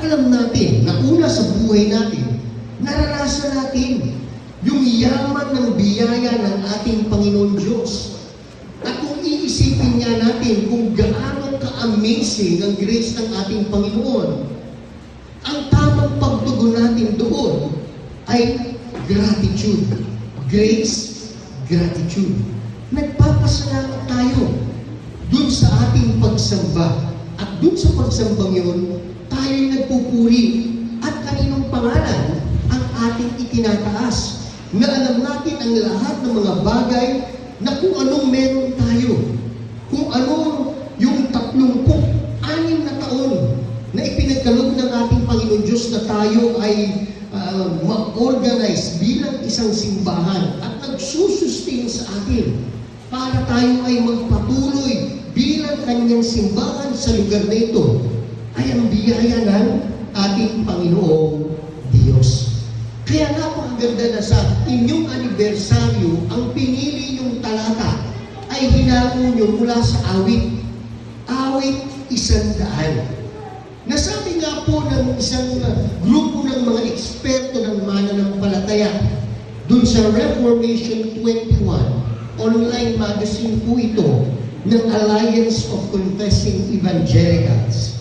alam natin na una sa buhay natin, naranasan natin yung yaman ng biyaya ng ating Panginoon Diyos. At kung iisipin nga natin kung gaano ka-amazing ang grace ng ating Panginoon, ang tamang pagtugon natin doon ay gratitude. Grace, gratitude. Nagpapasalamat tayo dun sa ating pagsamba. At dun sa pagsambang yun, tayo nagpupuri. At kaninong pangalan ang ating itinataas? Na alam natin ang lahat ng mga bagay na kung anong meron tayo. Kung anong yung 36 na taon na ipinagkaloob ng ating Panginoon Diyos na tayo ay ma-organize bilang isang simbahan at nagsusustain sa atin para tayo ay magpatuloy bilang kanyang simbahan sa lugar na ito ay ang biyaya ng ating Panginoong Diyos. Kaya napakaganda na sa inyong anibersaryo, ang pinili yung talata ay hinango nyo mula sa awit. Awit 100. Nasabi nga po ng isang grupo ng mga eksperto ng mananampalataya dun sa Reformation 21, online magazine po ito ng Alliance of Confessing Evangelicals.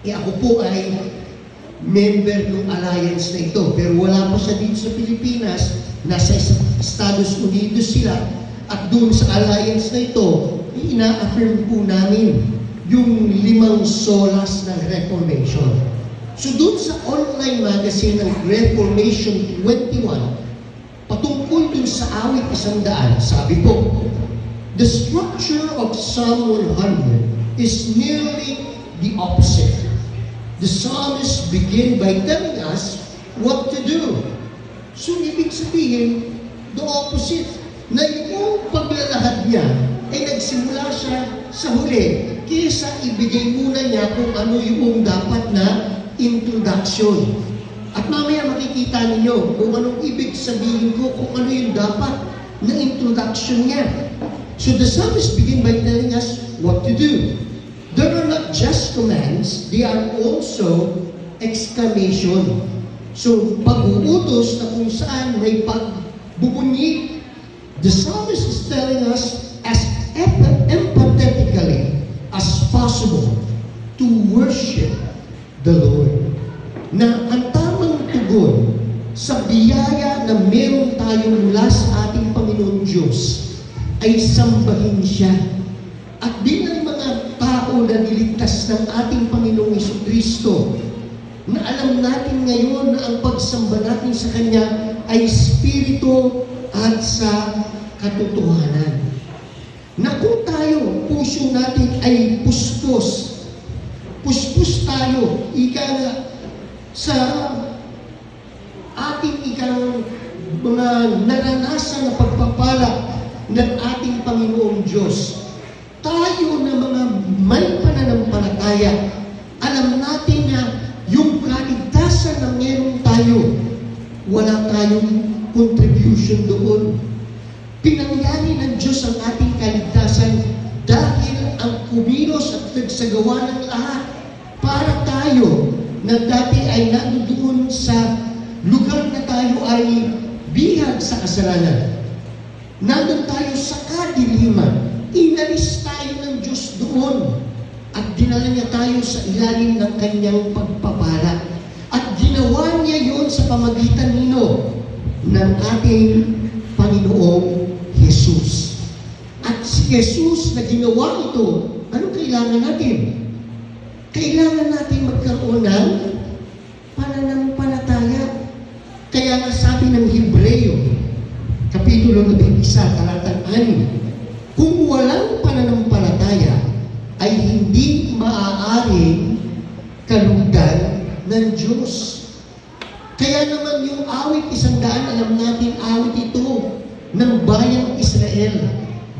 Ako po ay member ng alliance na ito, pero wala pa siya dito sa Pilipinas, nasa Estados Unidos sila, at doon sa alliance na ito, ina-affirm po namin yung 5 solas ng Reformation. So doon sa online magazine ng Reformation 21, patungkol dun sa awit 100, sabi po, the structure of Psalm 100 is nearly the opposite. The psalmist begin by telling us what to do. So, ibig sabihin, the opposite. Na yung paglalahad niya ay nagsimula siya sa huli kaysa ibigay muna niya kung ano yung dapat na introduction. At mamaya makikita ninyo kung anong ibig sabihin ko, kung ano yung dapat na introduction niya. So, the psalmist begin by telling us what to do. There are not just commands, they are also exclamation. So, pag-uutos na kung saan may pagbubunyi, the psalmist is telling us as empathetically as possible to worship the Lord. Na ang tamang tugon sa biyaya na meron tayo mula sa ating Panginoon Diyos ay sambahin siya. At bilang mga tao na niligtas ng ating Panginoong Jesucristo, na alam natin ngayon na ang pagsamba natin sa Kanya ay spirito at sa katotohanan. Na kung tayo, puso natin ay puspos tayo, ika nga, sa ating ikang mga naranasan na pagpapala ng ating Panginoong Diyos. Tayo na mga may pananampalataya, alam natin na yung kaligtasan na meron tayo, wala tayong contribution doon. Pinangyari ng Diyos ang ating kaligtasan dahil ang kumilos at nagsagawa ng lahat para tayo na dati ay nandoon sa lugar na tayo ay bihag sa kasalanan. Nandun tayo sa kadiliman. Inalis tayo ng Diyos doon at dinala niya tayo sa ilalim ng kanyang pagpapala. At ginawa niya yon sa pamagitan nino ng ating Panginoong Jesus. At si Jesus na ginawa ito, anong kailangan natin? Kailangan natin magkaroon ng pananampalataya. Kaya nga sabi ng Hebreo, Kapitulo 11, talatang 6, kung walang pananampalataya, ay hindi maaaring kalugdan ng Diyos. Kaya naman yung awit 100, alam natin awit ito ng bayang Israel.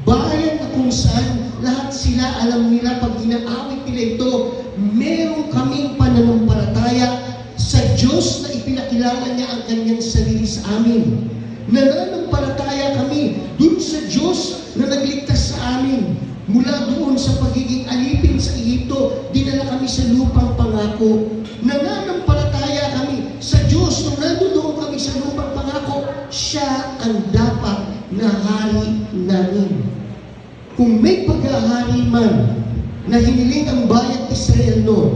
Bayan na kung saan lahat sila alam nila pag ginaawit nila ito, meron kaming pananampalataya sa Diyos na ipinakilala niya ang kanyang sarili sa amin. Nananampalataya kami dun sa Diyos na nagligtas sa amin. Mula doon sa pagiging alipin sa Ehipto, dinala kami sa lupang pangako. nananampalataya kami sa Diyos nung nandoon kami sa lupang pangako, siya ang dapat na hari namin. Kung may paghahari man na hiniling ang bayan Israel noon,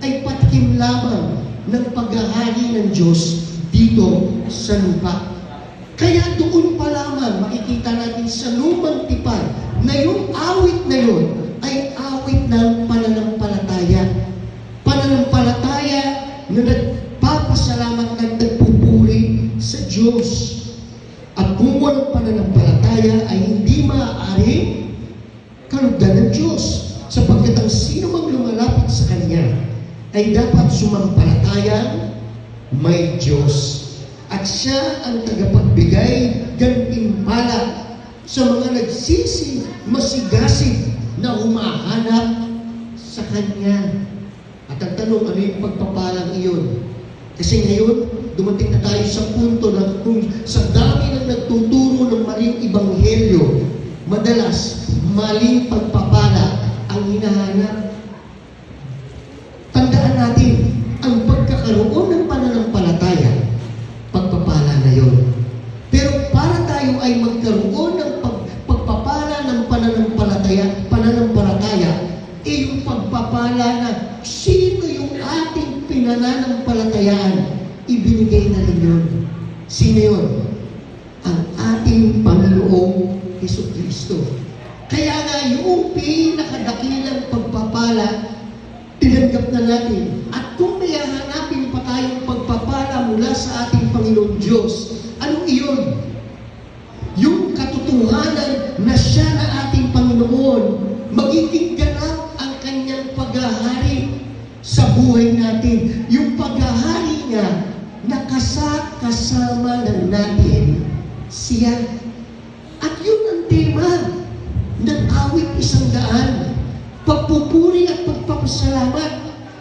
ay patikim lamang ng paghahari ng Diyos dito sa lupa. Kaya doon pa lamang makikita natin sa lumang tipan na yung awit na yun ay awit ng pananampalataya. Pananampalataya na nagpapasalamat at nagpupuri sa Diyos. At kung walang pananampalataya ay hindi maaari kalugdan ng Diyos. Sapagkat ang sino mang lumalapit sa Kanya ay dapat sumampalataya may Diyos. At siya ang tagapagbigay gantimpala sa mga nagsisi, masigasig na humahanap sa Kanya. At ang tanong, ano yung pagpapalang iyon? Kasi ngayon, dumating na tayo sa punto na kung sa dami ng nagtuturo ng maling ebanghelyo, madalas maling pagpapala ang hinahanap. Tandaan natin, ang pagkakaroon ng pananampalataya, pagpapala na yun. Pero para tayo ay magkaroon ng pagpapala ng pananampalataya, yung pagpapala na sino yung ating pinananampalatayaan, ibinigay na rin yun. Sino yun? Ang ating Panginoong Jesucristo. Kaya nga yung pinakadakilang pagpapala, tinanggap na natin. At kung may hahanapin pa tayong pagpapala mula sa ating Panginoon Diyos, anong iyon? Yung katotohanan na siya na ating Panginoon, magiging ganap ang kanyang paghahari sa buhay natin. Yung paghahari niya, nakasama na natin siya. At yun ang tema ng awit 100. Pagpupuri at pagpapasalamat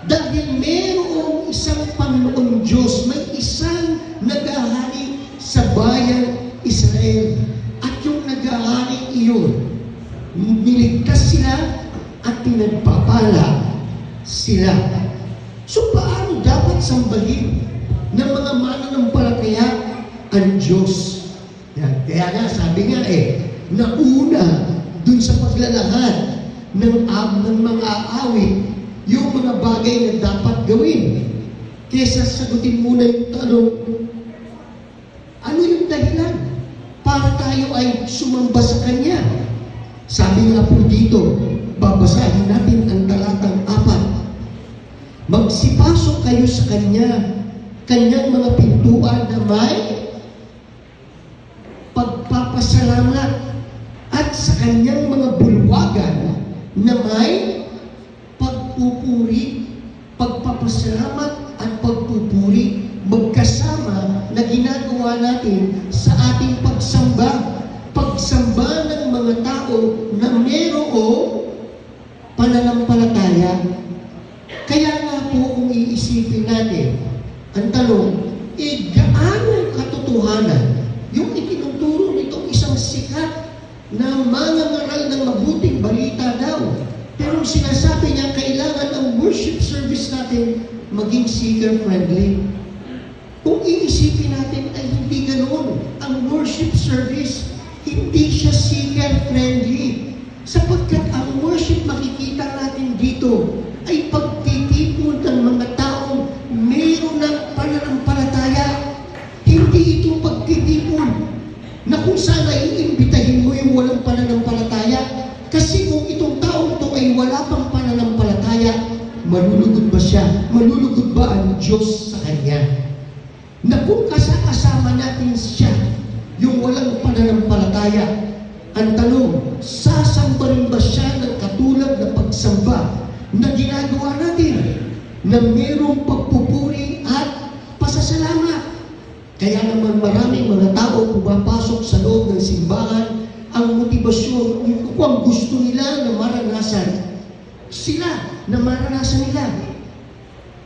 dahil mayroong isang Panginoong Diyos, may isang naghahari sa bayan Israel. At yung naghahari iyon, niligtas sila at pinagpapala sila. So paano dapat sambahin ng mga mananampalataya ang Diyos? Yan. Kaya nga, sabi nga nauna dun sa paglalahad ng mga awit, yung mga bagay na dapat gawin. Kesa sagutin muna yung tanong, ano yung dahilan para tayo ay sumamba sa Kanya? Sabi nga po dito, babasahin natin ang talatang 4. Magsipasok kayo sa Kanyang mga pintuan na may pagpapasalamat at sa Kanyang mga bulwagan na may pagpupuri, pagpapasalamat at pagpupuri magkasama na ginagawa natin sa ating pagsamba. Pagsamba ng mga tao na mayroong pananampalataya. Kaya nga po kung iisipin natin, ang tanong, gaano katotohanan yung itinuturo nitong isang sikat na mangangaral ng mabuting balita daw. Pero sinasabi niya, kailangan ang worship service natin maging seeker-friendly. Kung iisipin natin ay hindi ganoon. Ang worship service, hindi siya seeker-friendly. Sapagkat ang worship makikita natin dito ay pagtitipon ng mga taong mayroon ng pananampalataya. Hindi ito pagtitipon na kung saan ay iimbitahin mo yung walang pananampalataya. Kasi kung itong taong ito ay wala pang pananampalataya, malulugod ba siya? Malulugod ba ang Diyos sa kanya? Na kung kasama natin siya, yung walang pananampalataya, ang tanong, sasamba rin ba siya ng katulad na pagsamba na ginagawa natin na mayroong pagpupuri at pasasalamat? Kaya naman maraming mga tao pumapasok sa loob ng simbahan, ang motibasyon, kung ang gusto nila na maranasan, sila na maranasan nila.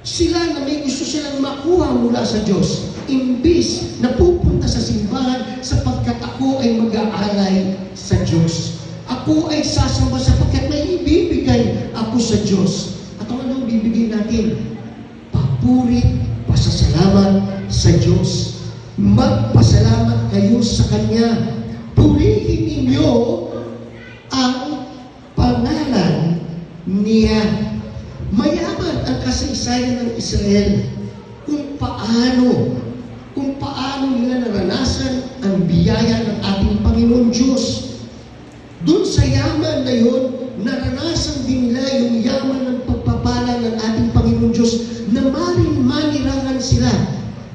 Sila na may gusto silang makuha mula sa Diyos. Imbis na pupunta sa simbahan sapagkat ako ay mag-aalay sa Diyos. Ako ay sasamba sapagkat may ibibigay ako sa Diyos. At ano bibigay natin? pasasalamat sa Diyos. Magpasalamat kayo sa Kanya. Purihin ninyo ang pangalan niya. Mayaman ang kasaysayan ng Israel kung paano nila naranasan ang biyaya ng ating Panginoon Diyos. Doon sa yaman na yun, naranasan din nila yung yaman ng pagpapala ng ating Panginoon Diyos na manirangan sila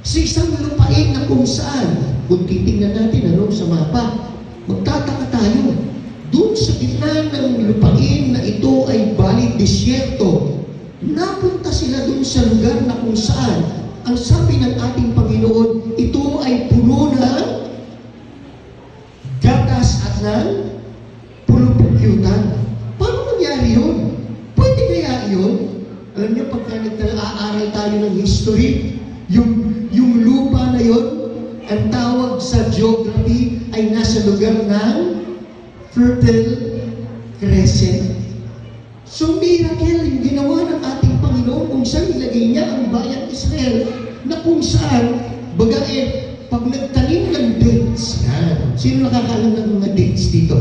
sa isang lupain na kung saan, kung titingnan natin sa mapa, magtataka tayo. Doon sa gitna ng lupain na ito ay bali disyerto, napunta sila doon sa lugar na kung saan, ang sabi ng ating Panginoon, ito ay puno ng gatas at ng pulupukyutan. Paano nangyari yun? Pwede kaya yun? Alam niyo, pagka nag-aaral tayo ng history, yung lupa na yun, ang tawag sa geography ay nasa lugar ng Fertile Crescent. So, miracle yung ginawa ng ating Panginoon kung saan ilagay niya ang bayang Israel na kung saan, pag nagtanim ng dates, yan. Sino nakakaalam ng mga dates dito?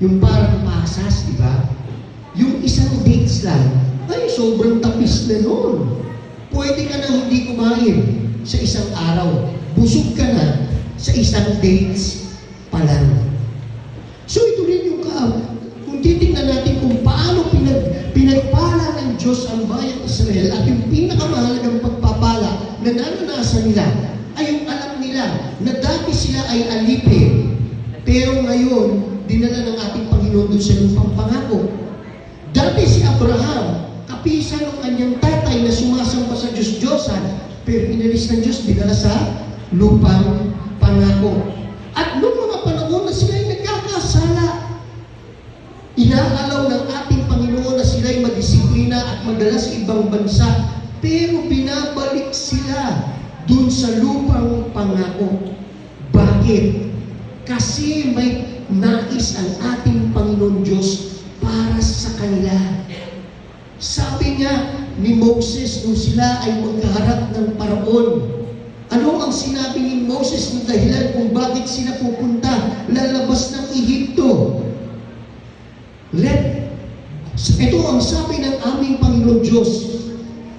Yung parang pasas, di ba? Yung isang dates lang, ay sobrang tapis na noon. Pwede ka na hindi kumain sa isang araw. Busog ka na sa isang dates pa lang. So ito rin yung kung titingnan natin kung paano pinagpala ng Diyos ang bayang Israel at yung pinakamahalagang pagpapala na naranasan nila ay yung alam nila na dati sila ay alipin, pero ngayon dinala ng ating Panginoon doon sa lupang pangako. Dati si Abraham, kapisan ng kanyang tatay na sumasamba sa Diyos-Diyosan, pero inalis ng Diyos, dinala sa lupang pangako. At noong mga panahon na sila ay nagkakasala, inaalaw ng ating Panginoon na sila ay madisiplina at madala sa ibang bansa, pero binabalik sila dun sa lupang pangako. Bakit? Kasi may nais ang ating Panginoon Diyos para sa kanila. Sabi nga ni Moses nung sila ay magkaharap ng Paraon, ano ang sinabi ni Moses ng dahilan kung bakit sila pupunta lalabas ng Ehipto? Ito ang sabi ng aming Panginoon Diyos,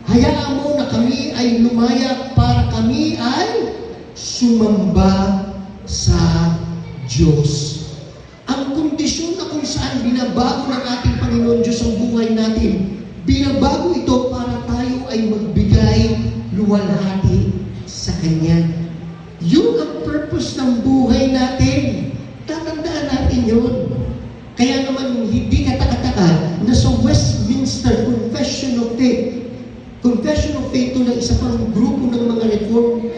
hayaan mo na kami ay lumaya para kami ay sumamba sa Diyos. Ang kondisyon na kung saan binabago ng ating Panginoon Diyos ang buhay natin, binabago ito para tayo ay magbigay luwalhati sa Kanya. Yun ang purpose ng buhay natin. Tatandaan natin yun. Kaya naman hindi katakataka na sa Westminster Confession of Faith ito ng isa pang grupo ng mga Reformed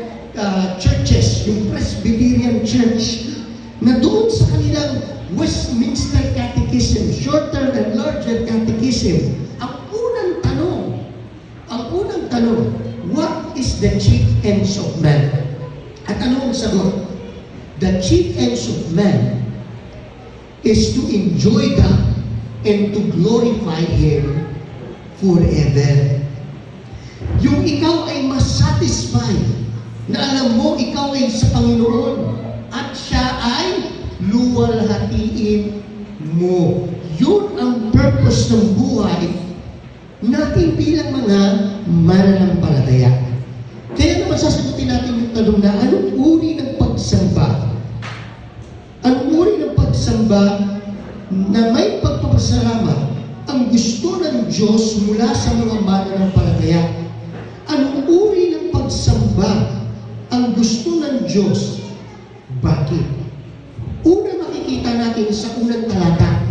churches, yung Presbyterian Church, na doon sa kanilang Westminster Catechism, Shorter and Larger Catechism, ang unang tanong, what is the chief ends of man? At ano ang sagot? The chief ends of man is to enjoy God and to glorify Him forever. Yung ikaw ay masatisfied na alam mo ikaw ay sa Panginoon at siya ay luwalhatiin mo. Yun ang purpose ng buhay natin bilang mga mananampalataya. Kaya naman sasagutin natin yung tanong na anong uri ng pagsamba? Anong uri ng pagsamba na may pagpapasalamat ang gusto ng Diyos mula sa mga mananampalataya? Anong uri ng pagsamba ang gusto ng Diyos? Bakit? Una makikita natin sa unang talata,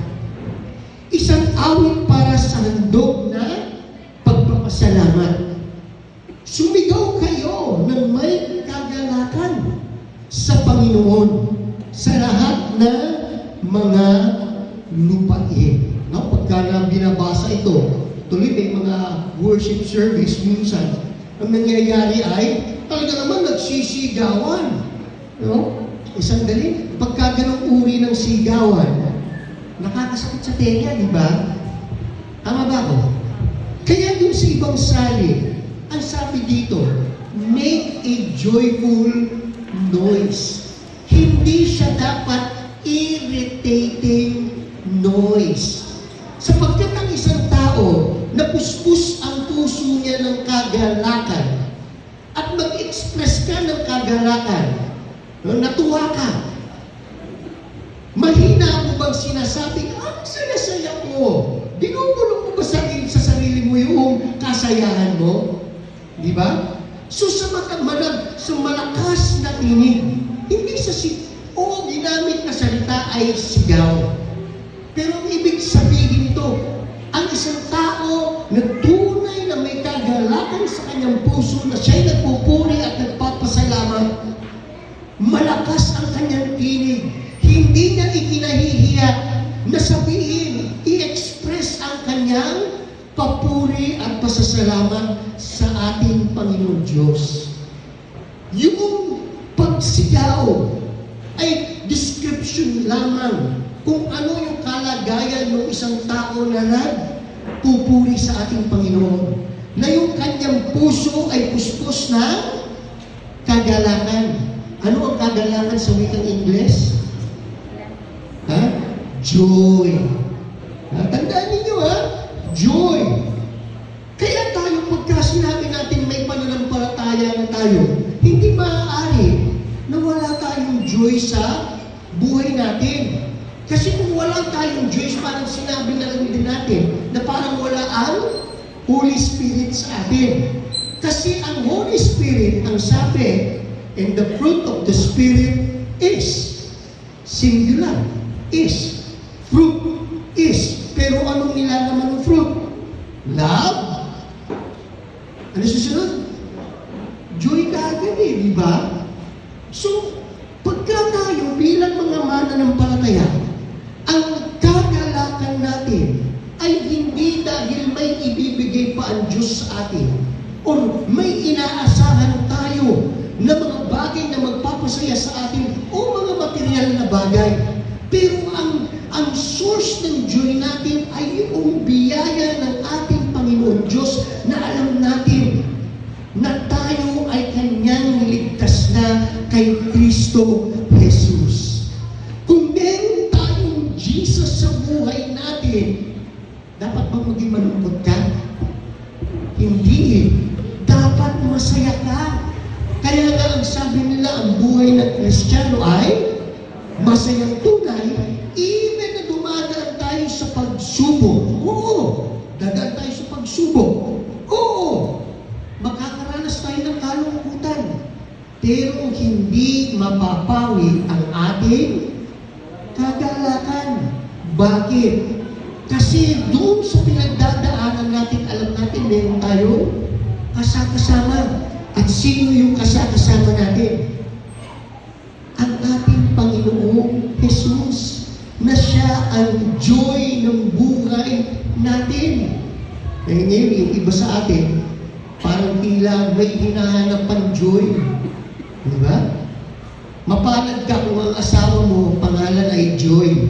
isang awit para sa handog na pagpapasalamat. Sumigaw kayo ng may kagalakan sa Panginoon sa lahat na mga lupain. No? Pagka binabasa ito, tuloy may mga worship service minsan, ang nangyayari ay talaga naman nagsisigawan. No? Isang dali, pagka ganong uri ng sigawan, nakakasakit sa tenga, di ba? Tama ba ako? Kaya dun sa ibang sali, ang sabi dito, make a joyful noise. Hindi siya dapat irritating noise. Sapagkat ang isang tao na puspos ang puso niya ng kagalakan at mag-express ka ng kagalakan, natuwa ka, mahina mo bang sinasabing, ang saya-saya ko? Binubulong mo ba sa sarili mo yung kasayahan mo? Di ba? So sa malakas na tinig, hindi oo, ginamit na salita ay sigaw. Pero ang ibig sabihin ito, ang isang tao na tunay na may kagalakan sa kanyang puso, na siya'y nagpupuri at nagpapasalamat, malakas ang kanyang tinig. Hindi niya ikinahihiya na sabihin, i-express ang kanyang papuri at pasasalamat sa ating Panginoon Diyos. Yung pagsigaw ay description lamang kung ano yung kalagayan ng isang tao na nagpupuri sa ating Panginoon. Na yung kanyang puso ay puspos na kagalakan. Ano ang kagalakan sa wikang Ingles? Joy. Tandaan ninyo joy. Kaya tayo, pagka sinabi natin may pananampalataya na tayo, hindi maaari na wala tayong joy sa buhay natin. Kasi kung wala tayong joy, parang sinabi na lang din natin na parang wala ang Holy Spirit sa atin. Kasi ang Holy Spirit, ang sabi, and the fruit of the Spirit is singular, is fruit, is. Pero anong nilalaman ng fruit? Love. Ano susunod? Joy kaagad di ba? So, pagka tayo bilang mga mananampalataya, ang kagalakan natin ay hindi dahil may ibibigay pa ang Diyos sa atin o may inaasahan tayo na mga bagay na magpapasaya sa atin o mga material na bagay. Pero ang source ng joy natin ay yung biyaya ng ating Panginoon Diyos na alam natin na tayo ay Kanyang niligtas na kay Kristo Jesus. Kung meron tayong Jesus sa buhay natin, dapat bang maging malungkot ka? Hindi. Dapat masaya ka. Kaya nga ang sabi nila, ang buhay ng Kristiyano ay masayang tunay, even na dumadaan tayo sa pagsubok. Oo, dadaan tayo sa pagsubok. Oo, makakaranas tayo ng kalungkutan. Pero hindi mapapawi ang ating kagalakan. Bakit? Kasi doon sa pinagdadaanan natin, alam natin meron tayo kasama. At sino yung kasama natin? Ang ating Panginoong Jesus, na siya ang joy ng buhay natin. Eh ngayon, yung iba sa atin, parang tila may hinahanap pang joy. Di ba? Mapalad ka kung ang asawa mo, pangalan ay Joy.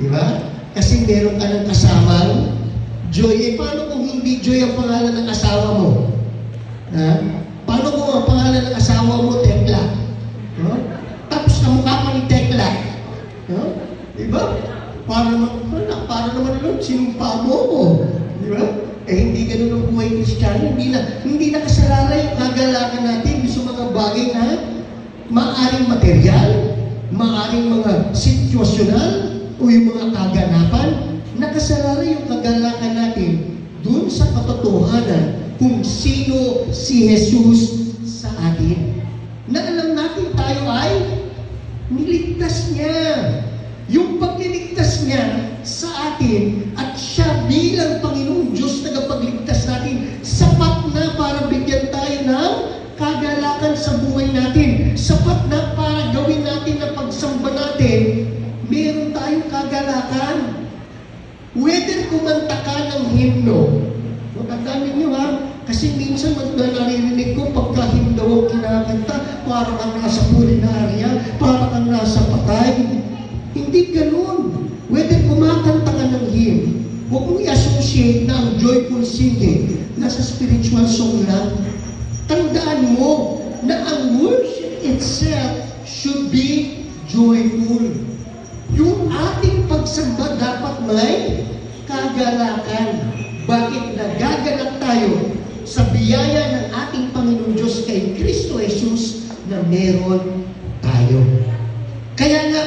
Di ba? Kasi meron ka ng kasamang Joy. Eh, paano kung hindi Joy ang pangalan ng asawa mo? Paano kung ang pangalan ng asawa mo, Tekla? Tapos kamukha pa ni Tekla. Di ba? Para naman nun, sinumpa mo ko. Di ba? Eh, hindi ganun ang buhay Kristiyano. Hindi nakasalala yung kagalakan natin sa mga bagay na maaring material, maaring mga situasyonal, o yung mga kaganapan. Nakasalala yung kagalakan natin dun sa katotohanan kung sino si Jesus sa atin. Na alam natin tayo ay niligtas niya. Yung pagliligtas niya sa atin at siya bilang Panginoong Diyos tagapagligtas natin, sapat na para bigyan tayo ng kagalakan sa buhay natin. Sapat na para gawin natin na pagsamba natin, meron tayong kagalakan. Whether kumanta ka ng himno, matandaan ninyo kasi minsan naririnig ko pagka-hymn daw ang kinakanta, para kang nasa pulinarya, para kang nasa patay. Hindi ganun. Whether kumakanta ka ng hymn, huwag mong i-associate na ang joyful singing nasa spiritual song lang. Tandaan mo na ang worship itself should be joyful. Yung ating pagsamba dapat may kagalakan. Bakit nagagalak tayo sa biyaya ng ating Panginoon Diyos kay Kristo Jesus na meron tayo? Kaya nga,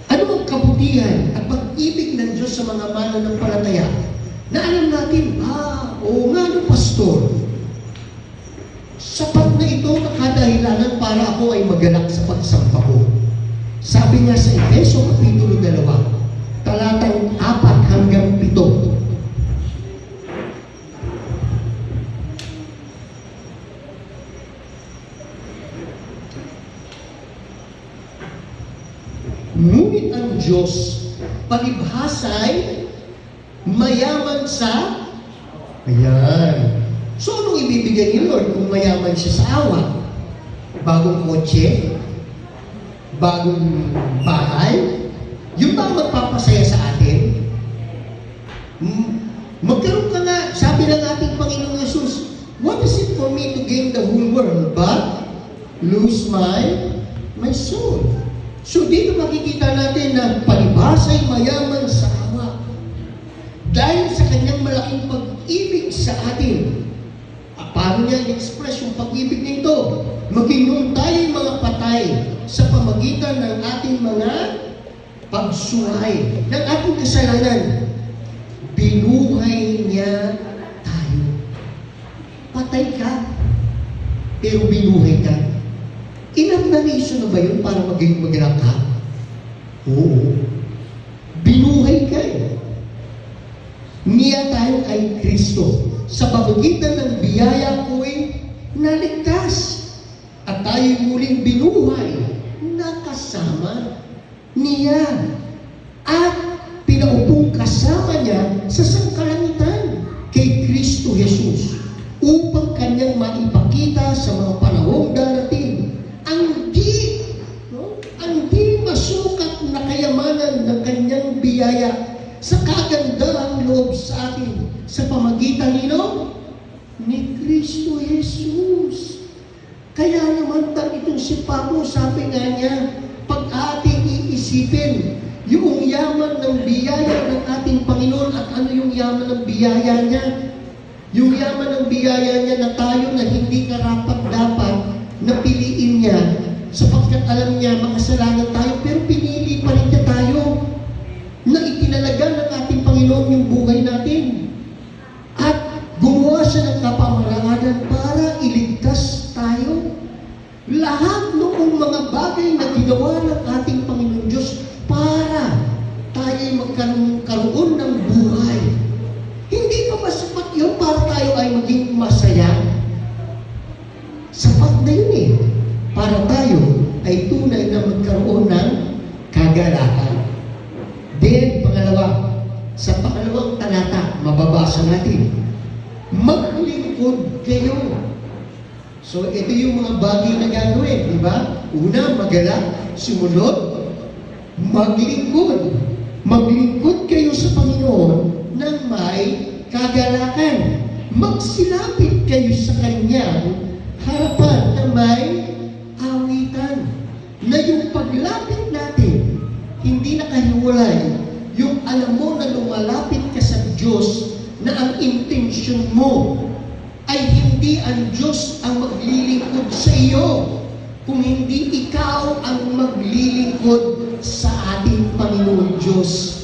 ano ang kabutihan at pag-ibig ng Diyos sa mga mananampalataya na alam natin, oo nga no, pastor, sapat na ito na kadahilanan para ako ay magalak sa pagsamba ko. Sabi nga sa Efeso Kapitulo 2, talatang 4 hanggang 7. Ngunit ang Diyos, palibhasay, mayaman sa ayan. So, anong ibibigay ni Lord kung mayaman siya sa awa? Bagong kotse? Bagong bahay? Yung ba magpapasaya sa atin? Magkaroon ka nga, sabi ng ating Panginoong Yesus, what is it for me to gain the whole world, but lose my soul? So, dito makikita natin na palibhasay mayaman sa awa. Dahil sa kanyang malaking pag-ibig sa atin, paano niya i-express yung pag-ibig nito? Maging nung tayo mga patay sa pamagitan ng ating mga pagsuhay, ng ating kasalanan, binuhay niya tayo. Patay ka, pero binuhay ka. Enough na reason na ba yun para maging maganap ka? Oo. Binuhay ka eh. Niya tayo ay Kristo. Sa pamagitan ng biyaya ko'y naligtas. At tayo'y muling binuhay, nakasama niya. At pinaupong kasama niya sa sangkalangitan kay Kristo Jesus upang kanyang maipakita sa mga panahong darating ang di masukat na kayamanan ng kanyang biyaya sa kagandahang loob sa atin sa pamagitan ni Kristo Jesus. Kaya naman itong si Pablo, sabi nga niya, pag ating iisipin yung yaman ng biyaya ng ating Panginoon at ano yung yaman ng biyaya niya, yung yaman ng biyaya niya na tayo na hindi karapat-dapat na piliin niya sapagkat alam niya makasalanan tayo, pero pinili pa rin niya tayo na itinalaga ng ating Panginoon yung buhay natin. At gumawa siya ng kapamaranganan para iligtas tayo. Lahat noong mga bagay na ginawa ng ating Panginoon Diyos para tayo magkaroon ng buhay. Hindi pa ba sapat yun para tayo ay maging masaya? Sapat na yun eh. Para tayo ay tunay na magkaroon ng kagalakan. Then, pangalawa, sa pangalawang talata, mababasa natin, maglingkod kayo. So, ito yung mga bagay na gagawin, di ba? Una, magalak. Sumunod, maglingkod. Maglingkod kayo sa Panginoon ng may kagalakan. Magsilapit kayo sa Kanyang harapan na may awitan. Na yung paglapit natin, hindi nakahiwalay. Yung alam mo na lumalapit ka sa Diyos na ang intensyon mo ay hindi ang Diyos ang maglilingkod sa iyo, kung hindi ikaw ang maglilingkod sa ating Panginoon Diyos.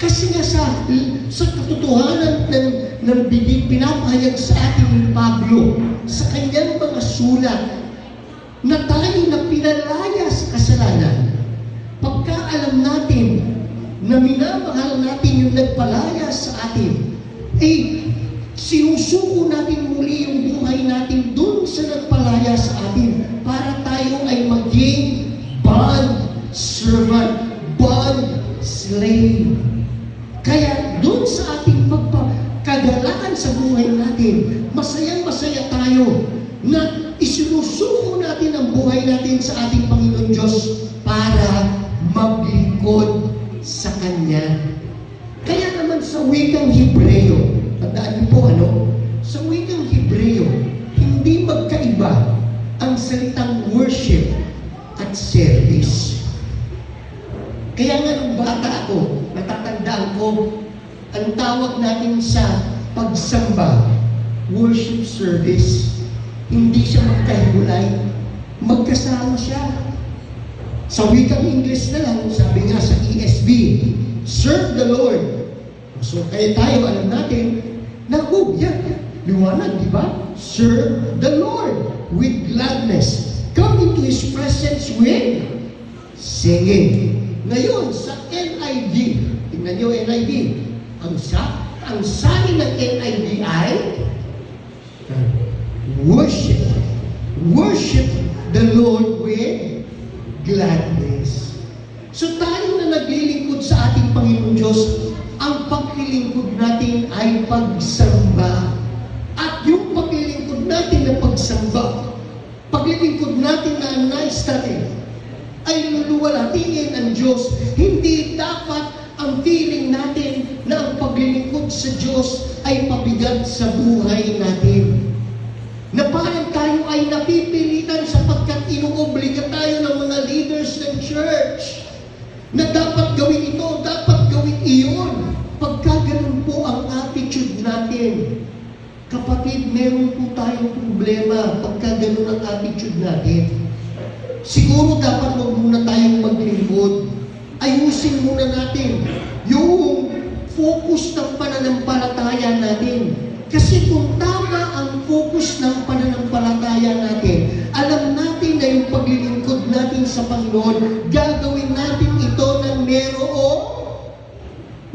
Kasi nga sa katotohanan ng pinapahayag sa ating ni Pablo, sa kanyang mga sulat, na tayo na pinalaya sa kasalanan, pagka alam natin na minamahal natin yung nagpalaya sa atin, sinusuko natin muli yung buhay natin dun sa nagpalaya sa atin para tayo ay maging bond servant, bond slave. Kaya dun sa ating kagalakan sa buhay natin, masayang-masaya tayo na isinusuko natin ang buhay natin sa ating Panginoon Diyos para maglingkod sa Kanya. Kaya naman sa wikang Hebreo, tandaan niyo po sa wikang Hebreo, hindi magkaiba magkaiba ang salitang worship at service. Kaya nga nung bata ako, natatandaan ko, ang tawag natin sa pagsamba, worship service. Hindi siya magkahiwalay, magkasama siya. Sa wikang English na lang, sabi nga sa ESV, serve the Lord. So kaya tayo alam natin, liwanag, di ba? Serve the Lord with gladness. Come into His presence with singing. Ngayon, sa NIV, tingnan nyo NIV, ang sabi ng NIV ay worship the Lord with gladness. So tayo na naglilingkod sa ating Panginoon Diyos, ang paglilingkod natin ay pagsamba. At yung paglilingkod natin na pagsamba, paglilingkod natin na nais natin, ay luluwalhatiin ang Diyos. Hindi dapat ang feeling natin na ang paglilingkod sa Diyos ay pabigat sa buhay natin. Na parang tayo ay napipilitan sapagkat inuobliga tayo ng mga leaders ng church na dapat gawin ito, dapat gawin iyon. Pagka ganun po ang attitude natin, kapatid, meron po tayong problema pagka ganun ang attitude natin. Siguro dapat wag muna tayong maglingkod. Ayusin muna natin yung focus ng pananampalataya natin. Kasi kung tama ang focus ng pananampalataya natin, alam natin na yung paglilingkod natin sa Panginoon, gagawin natin ito ng merong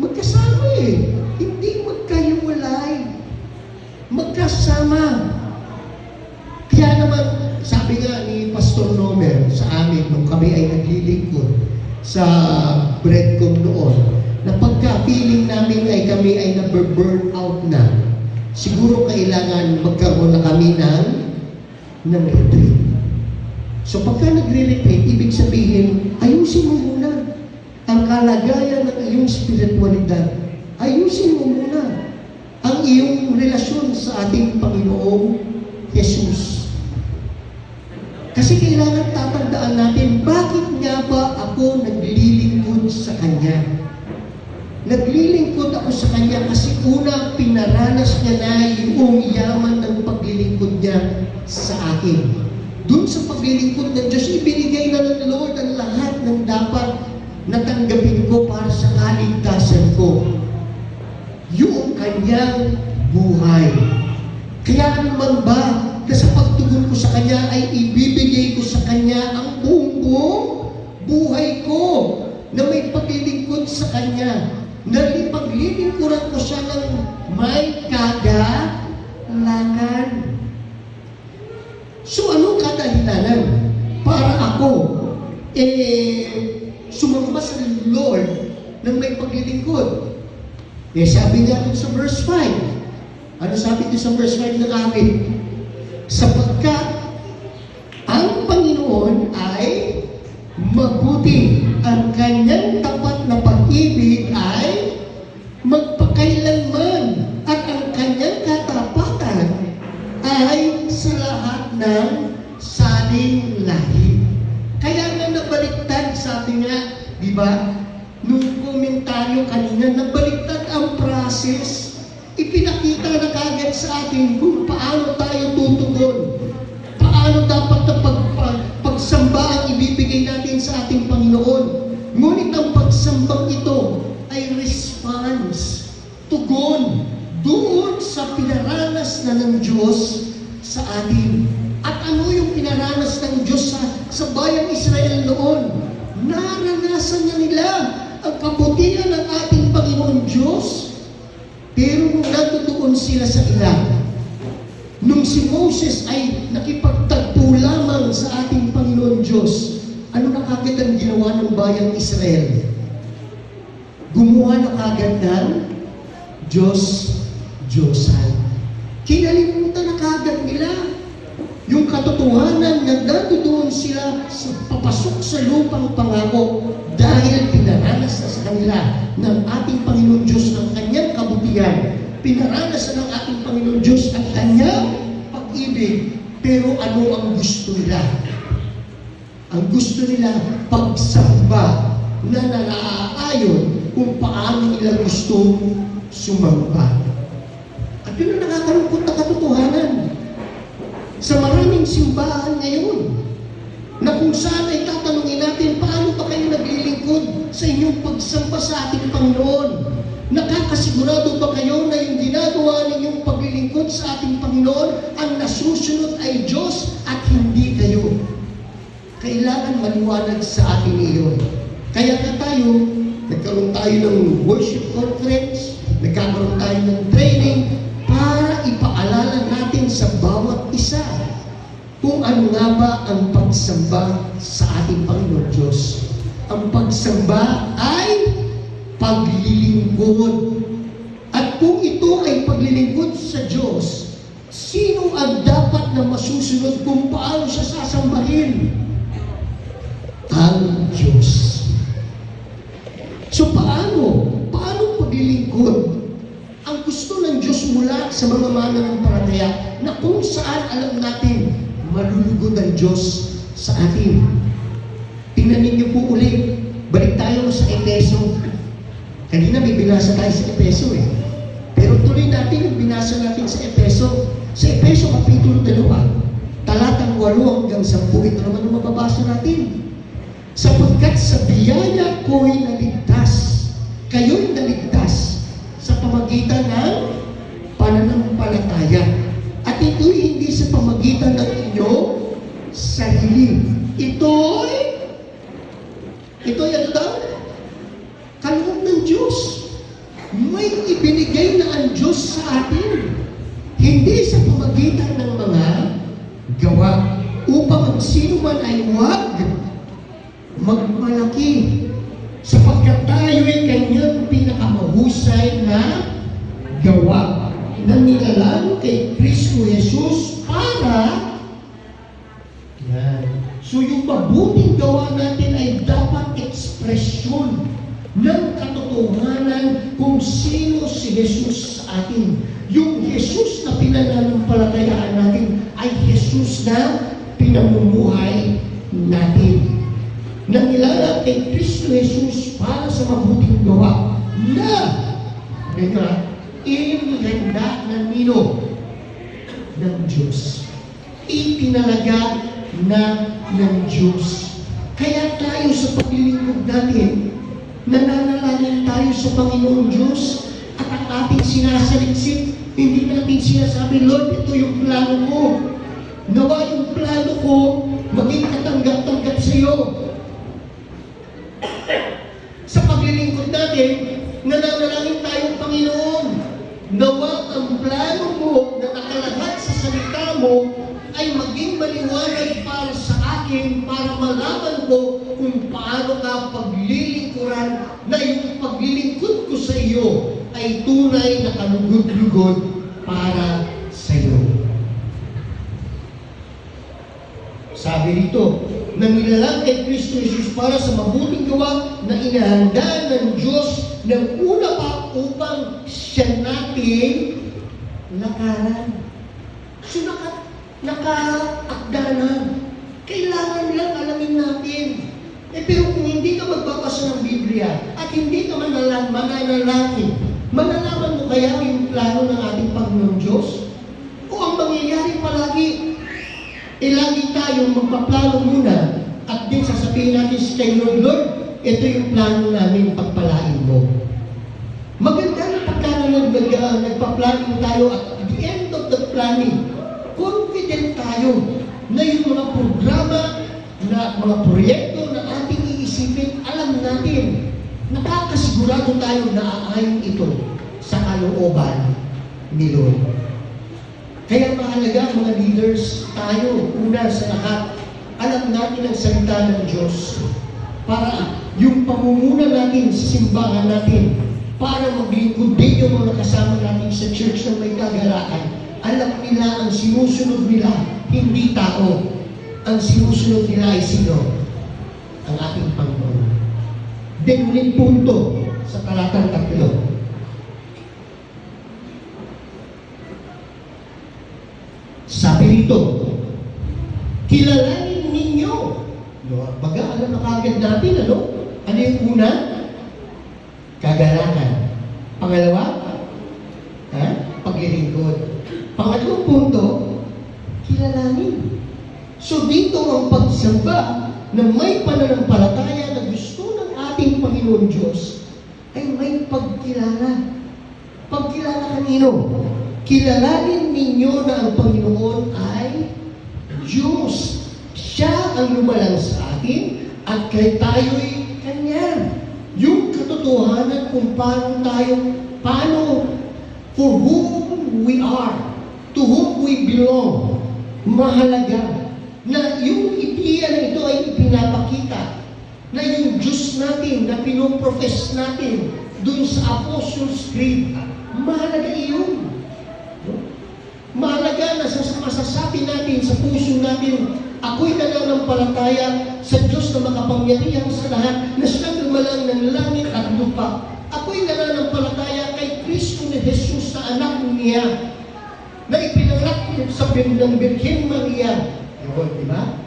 magkasama hindi magkahiwalay. Magkasama. Kaya naman, sabi nga ni Pastor Nomer sa amin nung kami ay naglilingkod sa Breadcom noon, na pagka-feeling namin ay kami ay na-burn out na, siguro kailangan magkaroon na kami ng retreat. So pagka nagre-retreat, ibig sabihin, ayusin mo muna ang kalagayan ng iyong spiritualidad. Ayusin mo muna ang iyong relasyon sa ating Panginoong Jesus. Kasi kailangan tatandaan natin, bakit nga ba ako naglilingkod sa Kanya? Naglilingkod ako sa Kanya kasi una, pinaranas niya na yung yaman ng paglilingkod niya sa akin. Doon sa paglilingkod ng Diyos, ibinigay na ng Lord ang lahat ng dapat natanggapin ko para sa kaligtasan ko. Yung Kanyang buhay. Kaya naman ba na sa pagtugon ko sa Kanya ay ibibigay ko sa Kanya ang buong buhay ko na may paglilingkod sa Kanya, na paglilingkuran ko siya ng may kadahilanan. So anong kadahilanan para ako sumamba sa Lord ng may paglilingkod? Sabi niya sa verse 5. Ano sabi niya sa verse 5 ng amin? Sapagkat ang Panginoon ay mabuti, ang Kanyang tapat na pag-ibig ay magpakailanman, at ang Kanyang katapatan ay sa lahat ng saling lahi. Kaya nga nabaliktad, sabi nga, di ba? Nung komentaryo kanina, nabaliktad ang process. Ipinakita na kagad sa atin kung paano tayo tutugon. Paano dapat na pagsamba ang ibibigay natin sa ating Panginoon. Ngunit ang pagsambang ito ay response, tugon, doon sa pinaranas na ng Diyos sa atin. At ano yung pinaranas ng Diyos sa bayang Israel noon? Naranasan na nila ang kabutihan ng ating Panginoon Diyos. Pero nung natutuon sila sa ilang, nung si Moses ay nakipagtagpo lamang sa ating Panginoon Diyos, ano na kagad ang ginawa ng bayang Israel? Gumawa na kagad ng Diyos-Diyosan. Kinalimutan na kagad nila yung katotohanan na natutuon sila sa papasok sa lupang pangako dahil pinaranas na sa kanila ng ating Panginoon Diyos ng Kanyang kabutihan. Pinaranas na ng ating Panginoon Diyos ang Kanyang pag-ibig. Pero ano ang gusto nila? Ang gusto nila, pagsamba na naaayon kung paano nila gusto sumamba. At yun ang nakakalungkot na katotohanan. Sa maraming simbahan ngayon, na kung saan ay tatanungin natin, paano ba kayo naglilingkod sa inyong pagsamba sa ating Panginoon? Nakakasigurado ba kayo na yung ginagawa ninyong paglilingkod sa ating Panginoon, ang nasusunod ay Diyos at hindi kayo? Kailangan maliwanag sa atin iyon. Kaya na tayo, nagkaroon tayo ng worship conference, nagkaroon tayo ng training para ipaalala natin sa bawat isa kung ano nga ba ang pagsamba sa ating Panginoon Diyos. Ang pagsamba ay paglilingkod. At kung ito ay paglilingkod sa Diyos, sino ang dapat na masusunod kung paano siya sasambahin? Ang Diyos. So paano? Paano paglilingkod? Ang gusto ng Diyos mula sa mga mananampalataya na kung saan alam natin malulugod ang Diyos sa atin. Tingnan ninyo po ulit. Balik tayo sa Efeso. Kanina may binasa tayo sa Efeso eh. Pero tuloy natin yung binasa natin sa Efeso. Sa Efeso Kapitulo 2, talatang 8 hanggang 10. Ito naman ang mababasa natin. Sapagkat sa biyaya ko'y naligtas. Kayo'y naligtas sa pamagitan ng pananampalataya. At ito'y hindi sa pamagitan ng inyong sarili. Ito'y ano daw? Kaloob ng Diyos. May ibinigay na ang Diyos sa atin. Hindi sa pamagitan ng mga gawa. Upang ang sino man ay huwag magmalaki. Sapagkat tayo'y kanyang pinakamahusay na gawa na nilalang kay Kristo Jesus para yan. So yung mabuting gawa natin ay dapat ekspresyon ng katotohanan kung sino si Jesus sa atin. Yung Jesus na pinananampalatayaan natin ay Jesus na pinamumuhay natin. Na nilalang kay Kristo Jesus para sa mabuting gawa na inihanda na nino ng Diyos. Itinalaga na ng Diyos. Kaya tayo sa paglilingkod natin, nananalangin tayo sa Panginoon Diyos at ang ating sinasaliksik, hindi natin sinasabi, Lord, ito yung plano ko. Nawa yung plano ko maging katanggap-tanggap sa iyo. Sa paglilingkod natin, nananalangin tayong Panginoon. Nawa ang plano mo na nakalagay sa salita mo ay maging maliwanag para sa akin, para malaman ko kung paano ka paglilingkuran na yung paglilingkod ko sa iyo ay tunay na kalugod-lugod para sa iyo. Sabi dito, na nilalang kay Kristo Jesus para sa mabuting gawa na inahanda ng Diyos ng una pa upang siya natin lakaran. So nakaakda na. Kailangan nilang alamin natin. Pero kung hindi ka magbabasa ng Biblia at hindi ka mananalangin, malalaman mo kaya yung plano ng ating Panginoon Diyos? O ang mangyayari palagi, lagi tayong magpaplano muna at din sasabihin natin kay Lord, Lord, ito yung plano namin, pagpalain mo. Maganda na pagka nagpaplano tayo at the end of the planning, confident tayo na yung mga programa, na mga proyekto na ating iisipin, alam natin, nakakasigurado tayo na aayon ito sa kalooban ni Lord. Kaya mahalaga mga leaders, tayo, una sa lahat, alam natin ang salita ng Diyos para yung pamumuna natin sa simbahan natin, para maglingkod din yung mga kasama natin sa church na may kagalakan. Alam nila ang sinusunod nila, hindi tao. Ang sinusunod nila ay sino? Ang ating Panginoon. Then ulit punto sa talatang 3. Sabi rito, kilalanin ninyo. No, baga, alam na kagad natin, ano? Ano yung una? Kagalakan. Pangalawa? Paglilingkod. Pangatlong punto, kilalanin. So dito ang pagsamba na may pananampalataya na gusto ng ating Panginoon Diyos ay may pagkilala. Pagkilala kanino? Kilalanin ninyo na ang Panginoon ay Diyos. Siya ang lumalang sa atin at kay tayo'y Kanya. Yung katotohanan kung paano, for whom we are, to whom we belong, mahalaga na yung ideya na ito ay ipinapakita na yung Diyos natin na pinoprofess natin dun sa Apostles' Creed, mahalaga iyon. Mahalaga na masasabi natin sa puso natin, ako'y nananampalataya sa Diyos na makapangyarihan sa lahat, na siyang lumalang ng langit at lupa. Ako'y nananampalataya kay Kristo ni Jesus na anak niya, na ipinanganak sa ng Birhen Maria. Yun, di ba?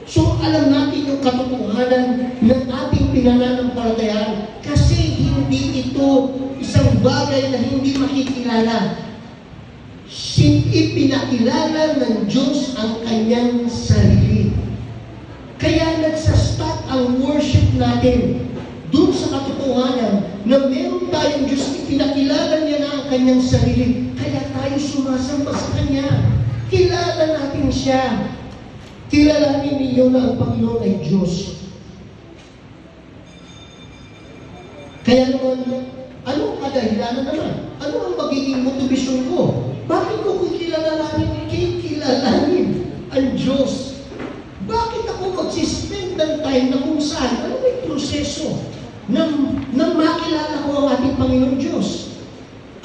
So, alam natin yung katotohanan ng ating pinananampalatayaan kasi hindi ito isang bagay na hindi makikilala. Ipinakilala ng Diyos ang kanyang sarili. Kaya nagsastart ang worship natin doon sa katotohanan na meron tayong Diyos, ipinakilala niya na ang kanyang sarili. Kaya tayo sumasamba sa Kanya. Kilala natin siya. Kilalanin ninyo na ang Panginoon ay Diyos. Kaya naman, anong kadahilanan naman? Ano ang magiging motivasyon ko? Bakit ko kilalanin ang Diyos? Bakit ako mag-spend ng time na kung saan? Ano may proseso nang makilala ko ang ating Panginoon Diyos?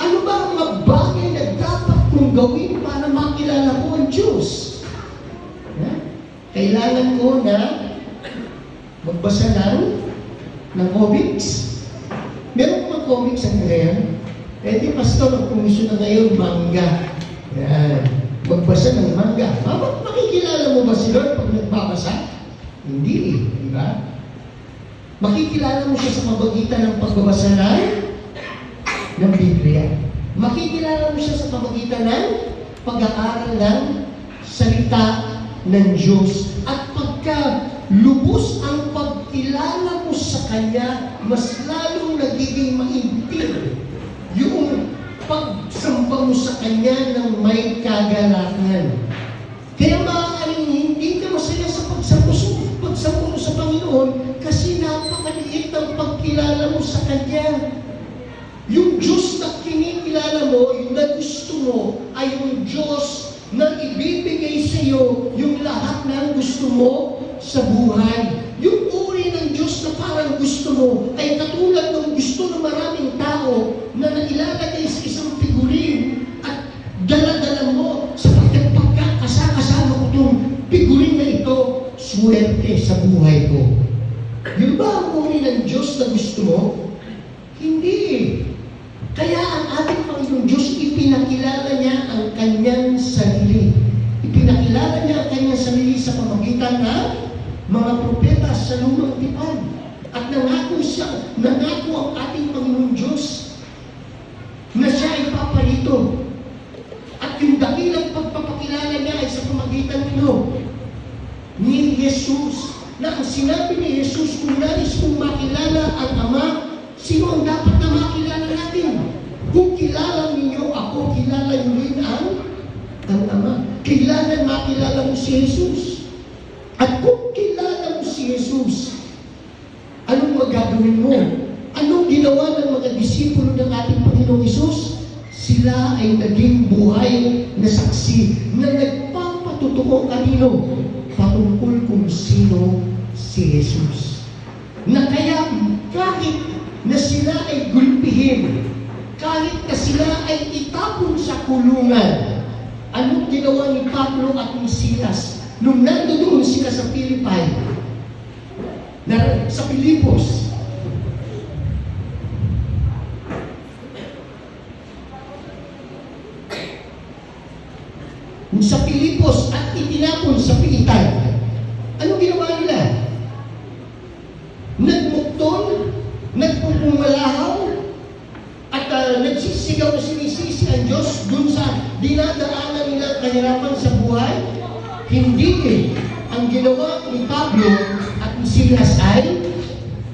Ano ba ang mga bagay na dapat kong gawin para makilala ko ang Diyos? Kailangan ko na magbasa ng comics. Meron mga comics ang ngayon. Di pastor, magpumisyon na ngayon, manga. Yan. Magbasa ng manga. Makikilala mo ba si Lord pag nagbabasa? Hindi, di ba? Makikilala mo siya sa pamagitan ng pagbabasa ng Biblia. Makikilala mo siya sa pamagitan ng pag-aaral ng salita ng Diyos. At pagka lubos ang pagkilala mo sa Kanya, mas lalong nagiging maintig yung pagsamba mo sa Kanya ng may kagalakan. Kaya maaaring hindi ka masaya sa pagsamba mo sa Panginoon kasi napakaliit ang pagkilala mo sa Kanya. Yung Diyos na kinikilala mo, yung na gusto mo, ay yung Diyos na ibibigay sa iyo yung lahat ng gusto mo sa buhay. Yung uri ng Diyos na parang gusto mo ay katulad ng gusto ng maraming tao na nailalagay sa isang figurin at dala-dala mo sapagkat pagkakasama ko itong figurin na ito, swerte sa buhay ko. Yun ba ang uri ng Diyos na gusto mo? Hindi. Kaya ang ating Panginoon Diyos, ipinakilala niya ang kanyang sarili. Ipinakilala niya ang kanyang sarili sa pamagitan ng mga propeta sa lumang tipan. At nangako ang ating Panginoon Diyos na siya ay paparito. At yung dakilang pagpapakilala niya ay sa pamagitan ni Jesus. Na ang sinabi ni Jesus, kung nais kong makilala ang Ama, sino ang dapat na makilala natin? Kung kilala ninyo ako, kilala nyo rin ang Ama. Kailangan makilala mo si Jesus. At kung kilala mo si Jesus, anong magagawin mo? Anong ginawa ng mga disipulo ng ating Panginoong Jesus? Sila ay naging buhay na saksi na nagpapatutuo kanino? Patungkol kung sino si Jesus. Na kaya kahit na sila ay gulpihin, kahit na sila ay itapon sa kulungan, anong ginawa ni Pablo at ni Silas nung nandoon sila sa Pilipay, sa Pilipos? Sa Pilipos at itinapon sa Piitan. Kasi ang ginawa ni Pablo at ni Silas ay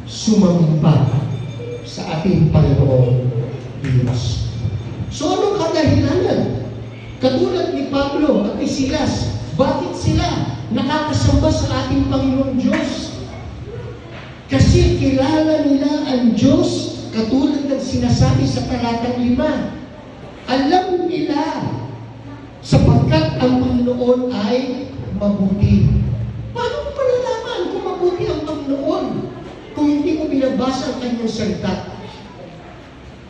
sumamba sa ating Panginoon Diyos. So anong kadahilanan? Katulad ni Pablo at ni Silas, bakit sila nakakasamba sa ating Panginoon Diyos? Kasi kilala nila ang Diyos katulad ng sinasabi sa talatang 5. Alam nila sapagkat ang Panginoon ay mabuti. Paano mo palalaman kung mabuti ang Panginoon kung hindi mo binabasa ang kanyang salita?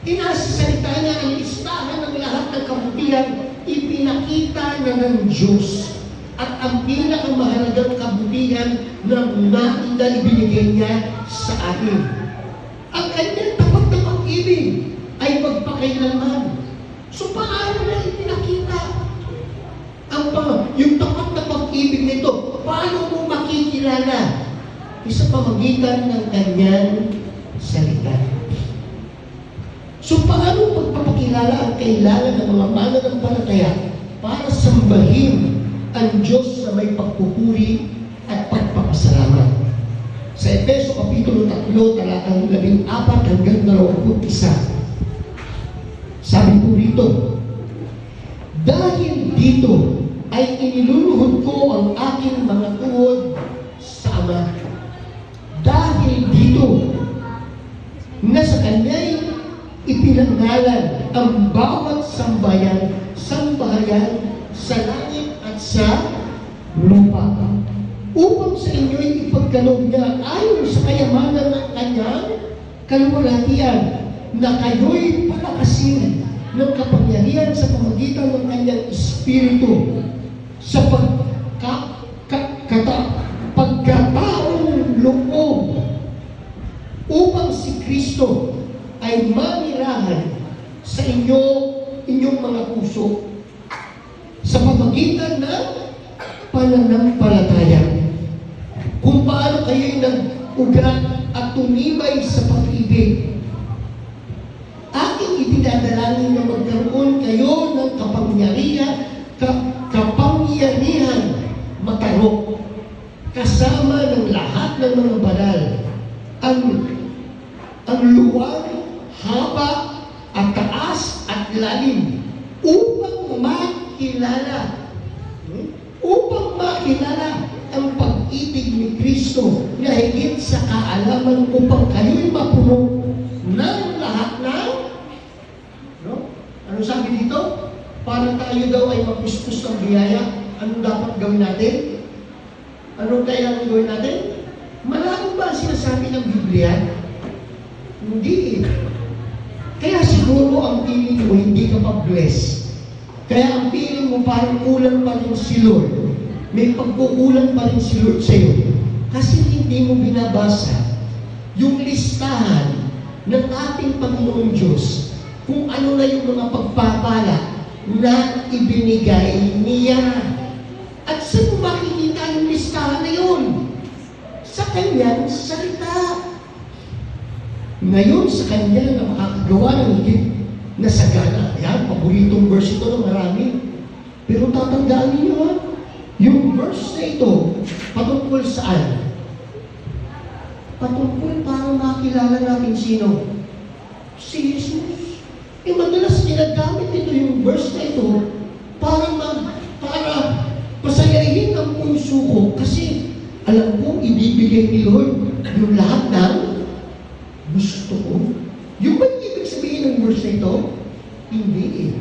Inasasalita niya ang listahan ng lahat ng kabutihan, ipinakita na ng Diyos. At ang pinakamahalagang kabutihan na ibinigay niya sa atin. Ang kanyang tapat na pag-ibig ay magpakailanman. So paano na ipinakita? Yung tapat na pag-ibig nito, paano mo makikilala? Sa pamagitan ng kanyang salita. So paano magpapakilala ang kailangan ng mga mananampalataya para sambahin ang Diyos na may pagpupuri at pagpapasalamat? Sa Efeso Kapitulo 3, talatang 14 hanggang 21. Sabi po rito, dahil dito ay iniluluhod ko ang aking mga tuhod sa Ama. Dahil dito na sa Kanya'y ipinangalan ang bawat sambahayan sa langit at sa lupa, upang sa inyo'y ipagkaloob niya ayon sa kayamanan ng kanyang kaluwalhatian, na kayo'y palakasin ng kapangyarihan sa pamagitan ng kanyang Espiritu, sa pagkataong loob, upang si Kristo ay manirahan sa inyong mga puso sa pamagitan ng pananampalataya. Kung paano kayo'y nag-ugat at tumibay sa pag-ibig, aking ipinadalangin na magkaroon kayo ng kapangyarihan matarok, kasama ng lahat ng mga banal, ang luwag, haba, at taas at lalim, upang makilala ang pag-ibig ni Kristo na higit sa kaalaman, upang kayo'y mapuno ng lahat ng ano sabi dito? Para tayo daw ay mapuspos ng biyaya, anong dapat gawin natin? Anong kailangan gawin natin? Malabo ba ang sinasabi ng Biblia? Hindi. Kaya siguro ang feeling mo hindi ka pa-bless. Kaya ang feeling mo parang kulang pa rin si Lord. May pagkukulang pa rin si Lord sa'yo. Kasi hindi mo binabasa yung listahan ng ating Panginoon Diyos kung ano na yung mga pagpapala na ibinigay niya. At saan mo makikita yung listahan na yun? Sa kanyang salita. Ngayon sa kanya na makakagawa ng higit na sagana. Yan, paboritong verse ito ng marami. Pero tatandaan niyo ha, yung verse na ito, patungkol saan? Patungkol para makilala natin sino? Si Jesus. Madalas ginagamit ito yung verse na ito para pasayahin ang puso ko kasi alam ko ibibigay ni Lord yung lahat ng gusto ko. Yung ba ibig sabihin ng verse na ito? Hindi eh.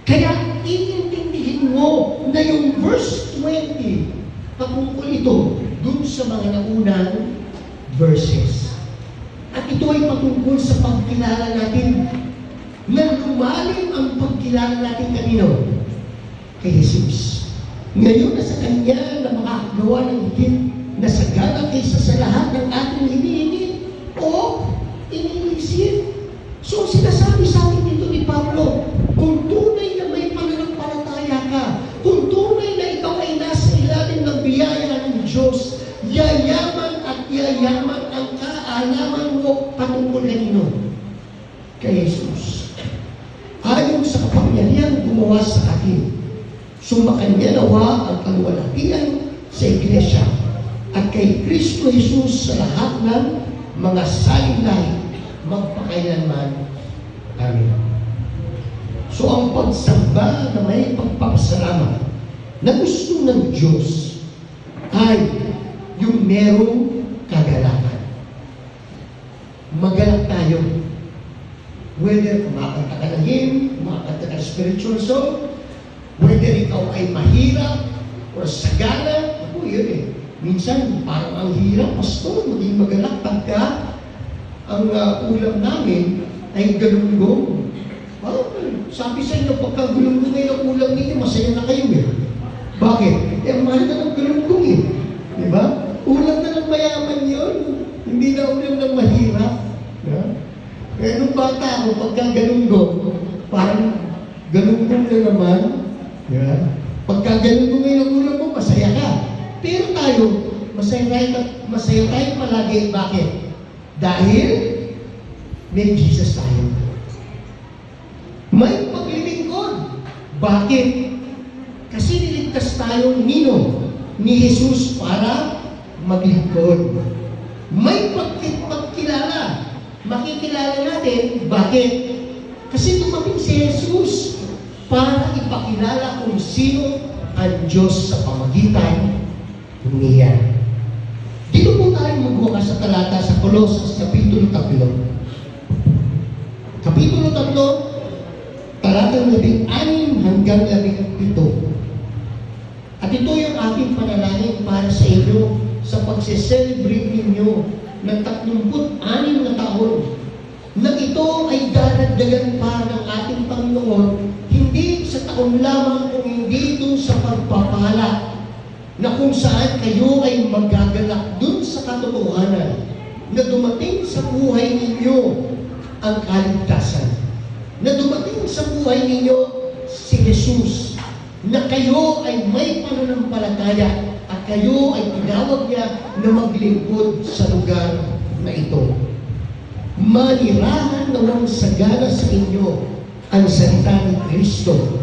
Kaya iintindihin mo na yung verse 20 patungkol ito dun sa mga naunang verses. At ito ay patungkol sa pagkilala natin na lumalim ang pagkilala natin kanino? Kay Jesus. Ngayon na sa Kanya na makakagawa ng higit na sagana kaysa sa lahat ng ating hinihingi o iniisip. So sinasabi sa atin dito ni Pablo, kung tunay na may pananampalataya ka, kung tunay na ikaw ay nasa ilalim ng biyaya ng Diyos, yayaman at yayaman ang kaalaman mo patungkol kanino? Kay Jesus. Ayon sa kapangyarihan gumawa sa atin, sumakan niya nawa ang kaluwalhatian sa iglesia at kay Kristo Jesus sa lahat ng mga saling-lahi magpakailanman. Amen. So ang pagsamba na may pagpapasalamat na gusto ng Diyos ay yung merong kagalakan. Magalak tayo. Whether kumakanta ka ng hymn, kumakanta ka ng spiritual song, whether ikaw ay mahirap o sagana, ako yun eh. Minsan, parang ang hirap, pastor, maging magalak pagka ang ulam namin ay galunggong. Sabi sa inyo, pagka galunggong ay ang ulam ninyo, masaya na kayo eh. Bakit? Eh, mahal na ng galunggong eh. Diba? Ulam na ng mayaman yun. Hindi na ulam ng mahirap. Yeah? Kaya nung bata ako, pagka galunggong, parang galunggong na naman. Yeah? Pagka galunggong ay ang ulam mo, masaya ka. Pero tayo, masaya tayo palagi. Bakit? Dahil may Jesus tayo. May paglilingkod. Bakit? Kasi niligtas tayo ni Jesus para maglingkod. May pagkilala. Makikilala natin. Bakit? Kasi dumating si Jesus para ipakilala kung sino ang Diyos sa pamagitan niya. Dito po tayo magbukas sa talata sa Colossus, Kapitulo 3. Kapitulo 3, talatang 16 hanggang 17. At ito yung aking panalangin para sa inyo sa pagse-celebrate ninyo ng 36 na taon na ito ay dadagdagan pa ng ating Panginoon, hindi sa taon lamang kung hindi dun sa pagpapala na kung saan kayo ay magagalak dun sa katotohanan na dumating sa buhay ninyo ang kaligtasan. Na dumating sa buhay ninyo si Jesus. Na kayo ay may pananampalataya at kayo ay tinawag niya na maglingkod sa lugar na ito. Manirahan nawang sagana sa inyo ang salita ni Kristo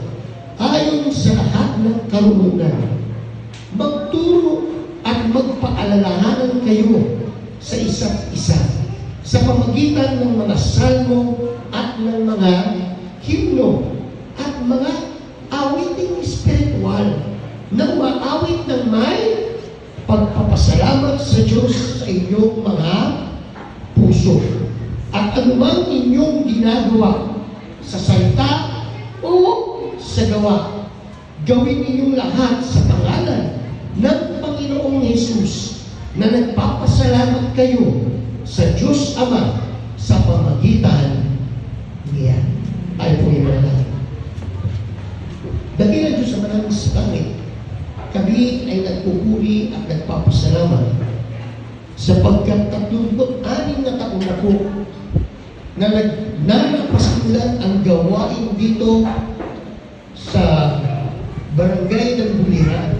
ayon sa lahat ng karunungan. Magturo at magpaalalahanan kayo sa isa't isa sa pamagitan ng mga salmo at ng mga himno at mga awiting espiritual na umaawit ng may pagpapasalamat sa Diyos sa inyong mga puso. At anumang inyong ginagawa sa salita o sa gawa, gawin ninyong lahat sa pangalan ng Panginoong Hesus na nagpapasalamat kayo sa Diyos Ama sa pamagitan niya. Tayo po yung mga dakilang Diyos sa maraming sa langit, kami ay nagpupuri at nagpapasalamat sapagkat 36 na taon na po na nagpaskulan ang gawain dito sa barangay ng Buliran,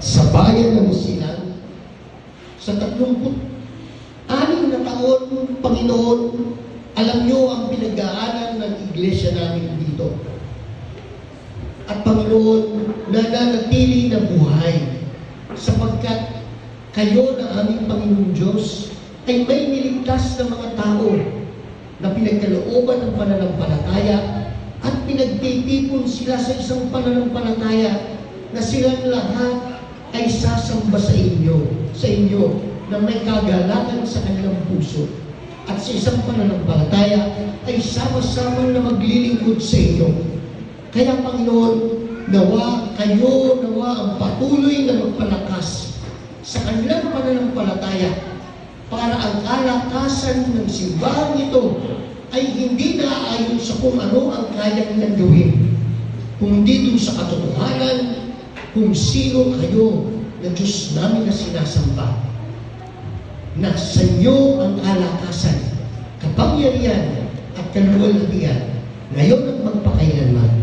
sa bayan ng Musilan. Sa 36 na taon, Panginoon, alam niyo ang pinag-aaral ng iglesia namin dito. At Panginoon, nananatili na buhay sapagkat kayo na aming Panginoon Diyos ay may niligtas na mga tao na pinagkalooban ng pananampalataya at pinagtitipon sila sa isang pananampalataya na silang lahat ay sasamba sa inyo na may kagalakan sa kanilang puso at sa isang pananampalataya ay sama-sama na maglilingkod sa inyo. Kaya Panginoon, nawa ang patuloy na magpalakas sa kanilang pananampalataya para ang kalakasan ng simbahan ito ay hindi naaayon sa kung ano ang kaya nilang gawin, kundi dun sa katotohanan kung sino kayo na Diyos namin na sinasamba. Na sa iyo ang kalakasan, kapangyarihan at kaluwalhatian ngayon at magpakailanman.